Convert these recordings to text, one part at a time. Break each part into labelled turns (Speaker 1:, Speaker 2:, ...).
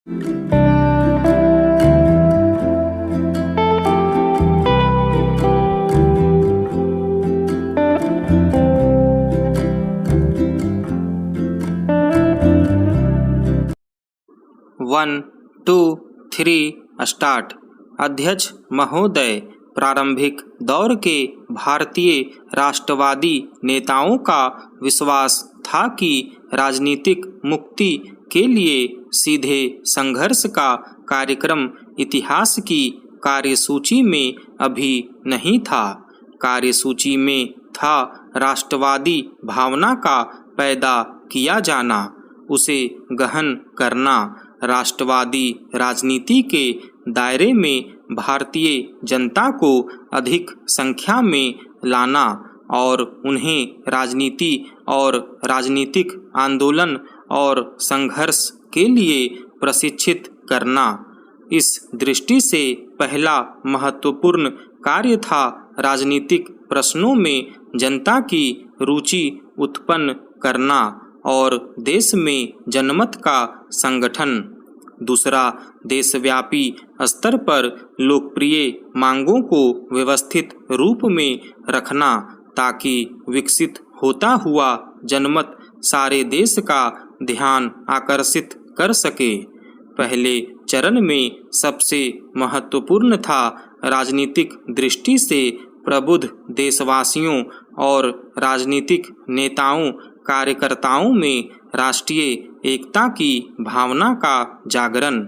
Speaker 1: 1, 2, 3 start. अध्यक्ष महोदय, प्रारंभिक दौर के भारतीय राष्ट्रवादी नेताओं का विश्वास था कि राजनीतिक मुक्ति के लिए सीधे संघर्ष का कार्यक्रम इतिहास की कार्यसूची में अभी नहीं था। कार्यसूची में था राष्ट्रवादी भावना का पैदा किया जाना, उसे गहन करना, राष्ट्रवादी राजनीति के दायरे में भारतीय जनता को अधिक संख्या में लाना और उन्हें राजनीति और राजनीतिक आंदोलन और संघर्ष के लिए प्रशिक्षित करना। इस दृष्टि से पहला महत्वपूर्ण कार्य था राजनीतिक प्रश्नों में जनता की रुचि उत्पन्न करना और देश में जनमत का संगठन। दूसरा, देशव्यापी स्तर पर लोकप्रिय मांगों को व्यवस्थित रूप में रखना ताकि विकसित होता हुआ जनमत सारे देश का ध्यान आकर्षित कर सके। पहले चरण में सबसे महत्वपूर्ण था राजनीतिक दृष्टि से प्रबुद्ध देशवासियों और राजनीतिक नेताओं कार्यकर्ताओं में राष्ट्रीय एकता की भावना का जागरण।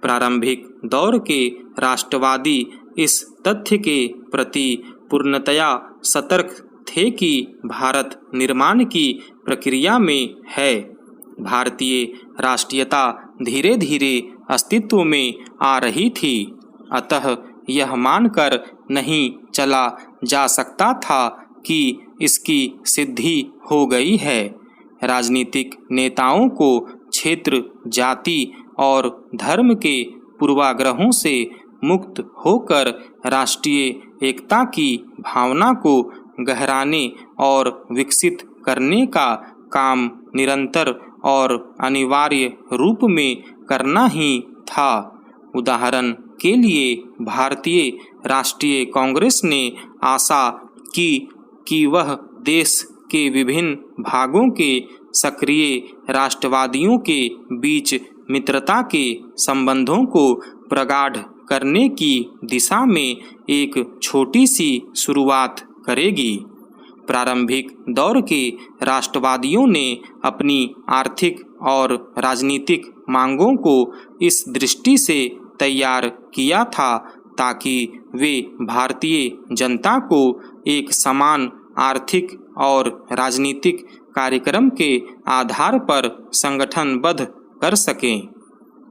Speaker 1: प्रारंभिक दौर के राष्ट्रवादी इस तथ्य के प्रति पूर्णतया सतर्क थे कि भारत निर्माण की प्रक्रिया में है। भारतीय राष्ट्रीयता धीरे धीरे अस्तित्व में आ रही थी, अतः यह मानकर नहीं चला जा सकता था कि इसकी सिद्धि हो गई है। राजनीतिक नेताओं को क्षेत्र, जाति और धर्म के पूर्वाग्रहों से मुक्त होकर राष्ट्रीय एकता की भावना को गहराने और विकसित करने का काम निरंतर और अनिवार्य रूप में करना ही था। उदाहरण के लिए भारतीय राष्ट्रीय कांग्रेस ने आशा की कि वह देश के विभिन्न भागों के सक्रिय राष्ट्रवादियों के बीच मित्रता के संबंधों को प्रगाढ़ करने की दिशा में एक छोटी सी शुरुआत करेगी। प्रारंभिक दौर के राष्ट्रवादियों ने अपनी आर्थिक और राजनीतिक मांगों को इस दृष्टि से तैयार किया था ताकि वे भारतीय जनता को एक समान आर्थिक और राजनीतिक कार्यक्रम के आधार पर संगठनबद्ध कर सकें।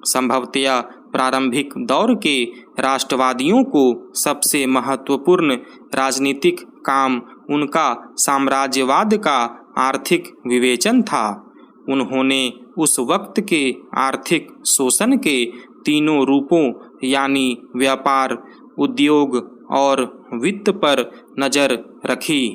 Speaker 1: संभवतया प्रारंभिक दौर के राष्ट्रवादियों को सबसे महत्वपूर्ण राजनीतिक काम उनका साम्राज्यवाद का आर्थिक विवेचन था। उन्होंने उस वक्त के आर्थिक शोषण के तीनों रूपों यानी व्यापार, उद्योग और वित्त पर नज़र रखी।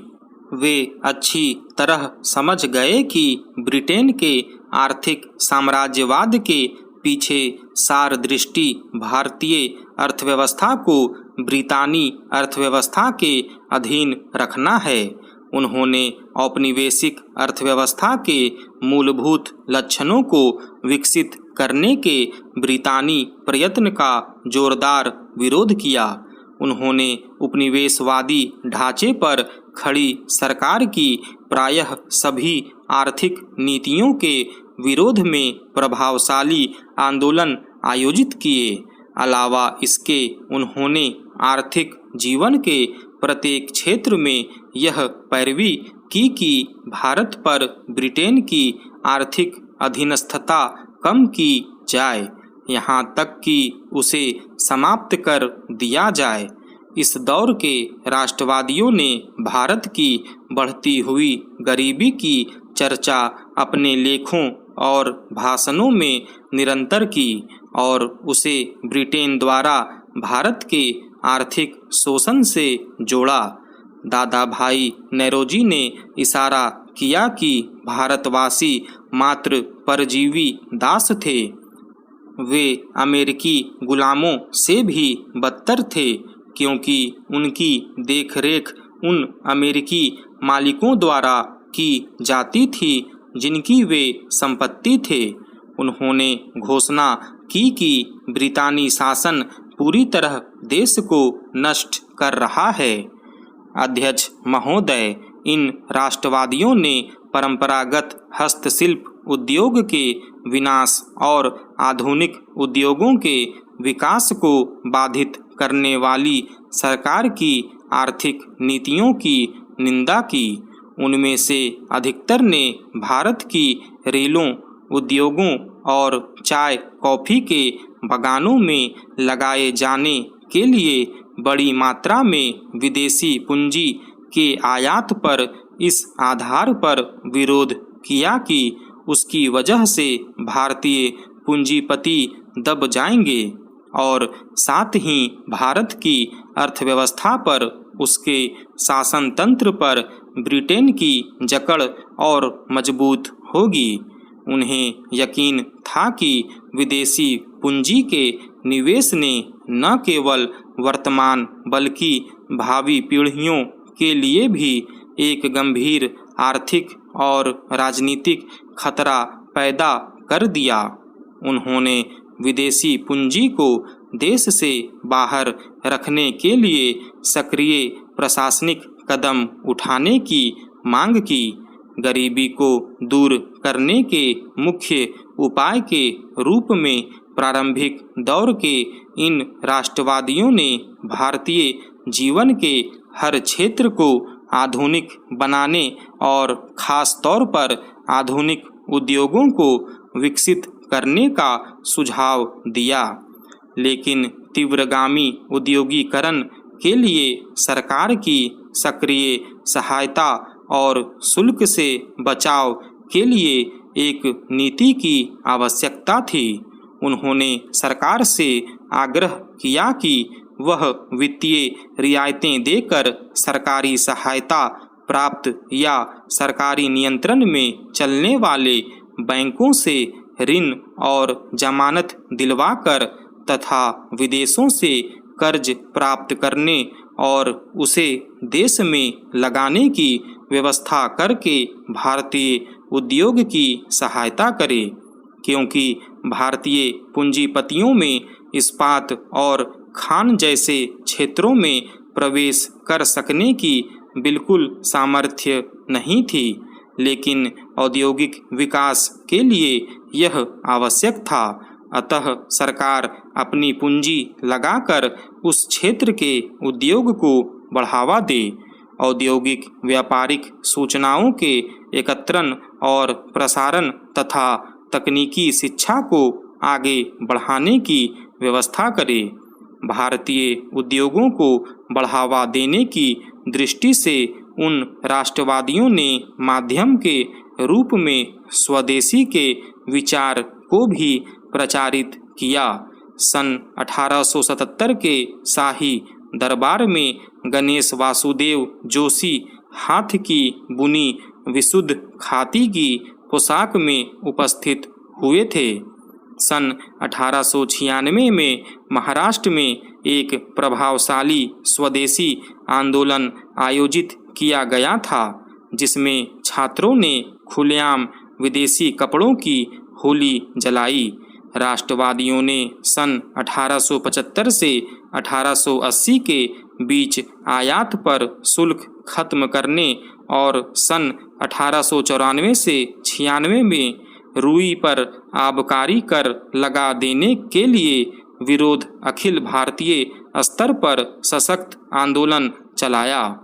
Speaker 1: वे अच्छी तरह समझ गए कि ब्रिटेन के आर्थिक साम्राज्यवाद के पीछे सार दृष्टि भारतीय अर्थव्यवस्था को ब्रितानी अर्थव्यवस्था के अधीन रखना है। उन्होंने औपनिवेशिक अर्थव्यवस्था के मूलभूत लक्षणों को विकसित करने के ब्रितानी प्रयत्न का जोरदार विरोध किया। उन्होंने उपनिवेशवादी ढांचे पर खड़ी सरकार की प्रायः सभी आर्थिक नीतियों के विरोध में प्रभावशाली आंदोलन आयोजित किए। अलावा इसके उन्होंने आर्थिक जीवन के प्रत्येक क्षेत्र में यह पैरवी की कि भारत पर ब्रिटेन की आर्थिक अधीनस्थता कम की जाए, यहाँ तक कि उसे समाप्त कर दिया जाए। इस दौर के राष्ट्रवादियों ने भारत की बढ़ती हुई गरीबी की चर्चा अपने लेखों और भाषणों में निरंतर की और उसे ब्रिटेन द्वारा भारत के आर्थिक शोषण से जोड़ा। दादा भाई नौरोजी ने इशारा किया कि भारतवासी मात्र परजीवी दास थे। वे अमेरिकी गुलामों से भी बदतर थे, क्योंकि उनकी देखरेख उन अमेरिकी मालिकों द्वारा की जाती थी जिनकी वे संपत्ति थे। उन्होंने घोषणा की कि ब्रितानी शासन पूरी तरह देश को नष्ट कर रहा है। अध्यक्ष महोदय, इन राष्ट्रवादियों ने परंपरागत हस्तशिल्प उद्योग के विनाश और आधुनिक उद्योगों के विकास को बाधित करने वाली सरकार की आर्थिक नीतियों की निंदा की। उनमें से अधिकतर ने भारत की रेलों, उद्योगों और चाय कॉफ़ी के बागानों में लगाए जाने के लिए बड़ी मात्रा में विदेशी पूंजी के आयात पर इस आधार पर विरोध किया कि उसकी वजह से भारतीय पूंजीपति दब जाएंगे और साथ ही भारत की अर्थव्यवस्था पर, उसके शासन तंत्र पर ब्रिटेन की जकड़ और मजबूत होगी। उन्हें यकीन था कि विदेशी पूंजी के निवेश ने न केवल वर्तमान बल्कि भावी पीढ़ियों के लिए भी एक गंभीर आर्थिक और राजनीतिक खतरा पैदा कर दिया। उन्होंने विदेशी पूंजी को देश से बाहर रखने के लिए सक्रिय प्रशासनिक कदम उठाने की मांग की। गरीबी को दूर करने के मुख्य उपाय के रूप में प्रारंभिक दौर के इन राष्ट्रवादियों ने भारतीय जीवन के हर क्षेत्र को आधुनिक बनाने और ख़ास तौर पर आधुनिक उद्योगों को विकसित करने का सुझाव दिया। लेकिन तीव्रगामी उद्योगीकरण के लिए सरकार की सक्रिय सहायता और शुल्क से बचाव के लिए एक नीति की आवश्यकता थी। उन्होंने सरकार से आग्रह किया कि वह वित्तीय रियायतें देकर सरकारी सहायता प्राप्त या सरकारी नियंत्रण में चलने वाले बैंकों से ऋण और जमानत दिलवाकर तथा विदेशों से कर्ज प्राप्त करने और उसे देश में लगाने की व्यवस्था करके भारतीय उद्योग की सहायता करे, क्योंकि भारतीय पूंजीपतियों में इस्पात और खान जैसे क्षेत्रों में प्रवेश कर सकने की बिल्कुल सामर्थ्य नहीं थी। लेकिन औद्योगिक विकास के लिए यह आवश्यक था। अतः सरकार अपनी पूंजी लगाकर उस क्षेत्र के उद्योग को बढ़ावा दे। औद्योगिक व्यापारिक सूचनाओं के एकत्रण और प्रसारण तथा तकनीकी शिक्षा को आगे बढ़ाने की व्यवस्था करे। भारतीय उद्योगों को बढ़ावा देने की दृष्टि से उन राष्ट्रवादियों ने माध्यम के रूप में स्वदेशी के विचार को भी प्रचारित किया। सन 1877 के शाही दरबार में गणेश वासुदेव जोशी हाथ की बुनी विशुद्ध खादी की पोशाक में उपस्थित हुए थे। सन 1896 में महाराष्ट्र में एक प्रभावशाली स्वदेशी आंदोलन आयोजित किया गया था, जिसमें छात्रों ने खुलेआम विदेशी कपड़ों की होली जलाई। राष्ट्रवादियों ने सन 1875 से 1880 के बीच आयात पर शुल्क खत्म करने और सन 1894 से 96 में रुई पर आबकारी कर लगा देने के लिए विरोध अखिल भारतीय स्तर पर सशक्त आंदोलन चलाया।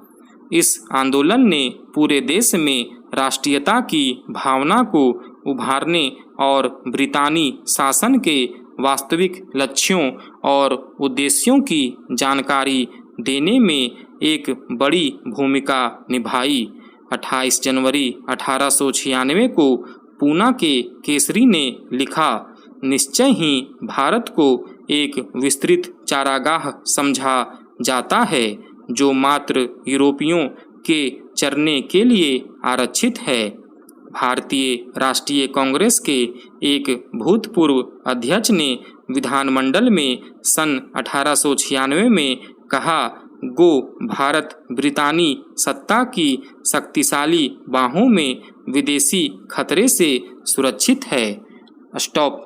Speaker 1: इस आंदोलन ने पूरे देश में राष्ट्रीयता की भावना को उभारने और ब्रितानी शासन के वास्तविक लक्ष्यों और उद्देश्यों की जानकारी देने में एक बड़ी भूमिका निभाई। 28 जनवरी 1896 को पूना के केसरी ने लिखा, निश्चय ही भारत को एक विस्तृत चारागाह समझा जाता है जो मात्र यूरोपियों के चरने के लिए आरक्षित है। भारतीय राष्ट्रीय कांग्रेस के एक भूतपूर्व अध्यक्ष ने विधानमंडल में सन 1896 में कहा, गो भारत ब्रितानी सत्ता की शक्तिशाली बाहों में विदेशी खतरे से सुरक्षित है। स्टॉप।